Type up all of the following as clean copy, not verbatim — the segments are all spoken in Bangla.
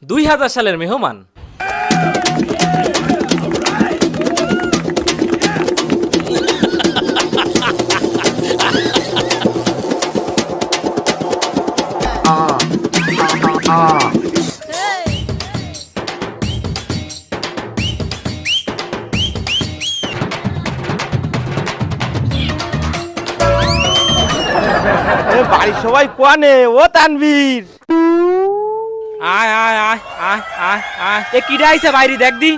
2000 সালের মেহমান। বাড়ির সবাই কোয়ানে ও তানভীর, আয় আয় আয় আয় আয় আয়, এ কিডা আইছে বাইরে দেখ দি।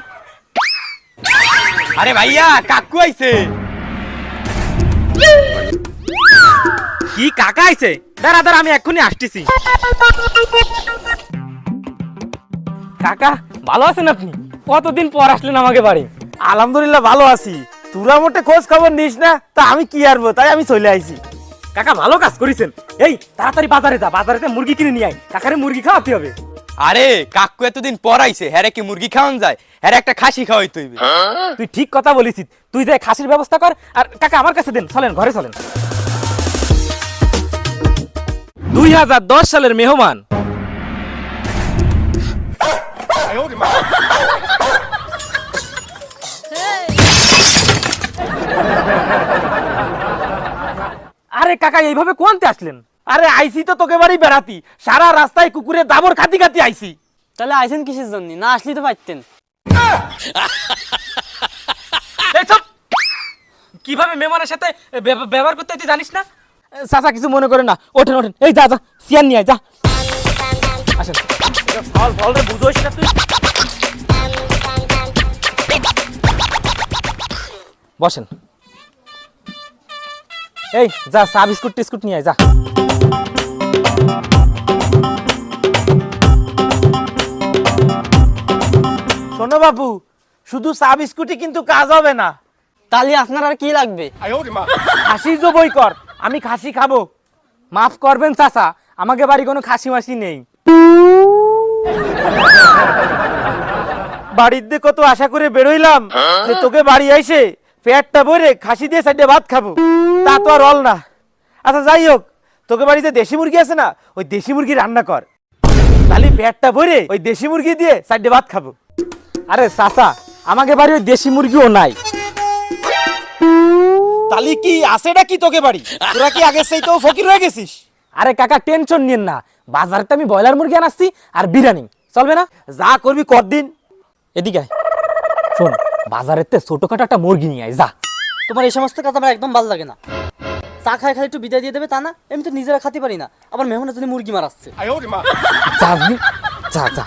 আরে ভাইয়া কাকু আইছে। কি কাকা আইছে? দাঁড়া দাঁড়া, আমি এক্ষুনি আসতেছি। কাকা ভালো আছেন আপনি? কতদিন পর আসলেন আমাকে বাড়ি। আলহামদুলিল্লাহ ভালো আছি। তোরা মোটে খোঁজ খবর নিস না, তা আমি কি আরবো, তাই আমি চলে আইছি। কাকা ভালো কাজ করেছেন। এই তাড়াতাড়ি বাজারে যা, বাজারেতে মুরগি কিনে নিয়ে আয়, কাকারে মুরগি খাওয়াতে হবে। আরে কাকু এতদিন পর আইছে, হ্যারে কি মুরগি খাওয়ান যায়? হ্যারে একটা খাসি খাওয়াই তুই। তুই ঠিক কথা বলেছিস, তুই যে খাসির ব্যবস্থা কর। আর কাকা আমার কাছে দেন, চলেন ঘরে চলেন। 2010 সালের মেহমান। আরে কাকা এইভাবে কোনতে আসলেন? আরে আইছি তো তোকে বাড়ি বেড়াতি, সারা রাস্তায় কুকুরে দাবর খাতি খাতি আইছি। তাহলে আইছেন কিসের জন্য? না আসলেই তো পারতেন। এই চুপ! কিভাবে মেহমানের সাথে ব্যবহার করতে হয় তুই জানিস না? চাচা কিছু মনে করে না, ওঠেন ওঠেন। এই যা যা, সিয়ান নিয়ে আয়, যা। আসেন। ফল ফল রে, বুঝোস না তুই? বসেন। এই যা, চা বিস্কুট টিস্কুট নিয়ে আয়, যা। শোনো বাবু, শুধু চা বিস্কুটই কিন্তু কাজ হবে না। তাহলে আপনার আর কি লাগবে? খাসি জবই কর, আমি খাসি খাবো। মাফ করবেন চাচা, আমাকে বাড়ি কোনো খাসি মাসি নেই। বাড়িতে কত আশা করে বেরোইলাম যে তোকে বাড়ি আইসে পেটটা ভরে খাসি দিয়ে সাইডে ভাত খাবো, তা তো আর হল না। আচ্ছা যাই হোক, তোকে বাড়িতে দেশি মুরগি আছে না, ওই দেশি মুরগি রান্না কর, তাহলে পেটটা ভরে ওই দেশি মুরগি দিয়ে সাইডে ভাত খাবো। আরে চাচা, আমাকে বাড়ি ওই দেশি মুরগিও নাই। তাহলে কি আছেটা কি তোকে বাড়ি? তোরা কি আগের সেই তো ফকির হয়ে গেছিস? আরে কাকা টেনশন নিয়েন না, বাজারে আমি ব্রয়লার মুরগি আনাচ্ছি আর বিরিয়ানি, চলবে না? যা করবি কর দিন। এদিকে আয়। শোন, বাজারেতে ছোটখাটো একটা মুরগি নিয়ে আয়, যা। তোমার এই সমস্ত কাজ আমার একদম ভালো লাগে না। চা খাই খালি একটু বিদায় দিয়ে দেবে তা না? এমনি তো নিজেরা খাতে পারি না, আবার মেহমানের জন্য মুরগি মারাচ্ছে। যা আপনি, যা যা।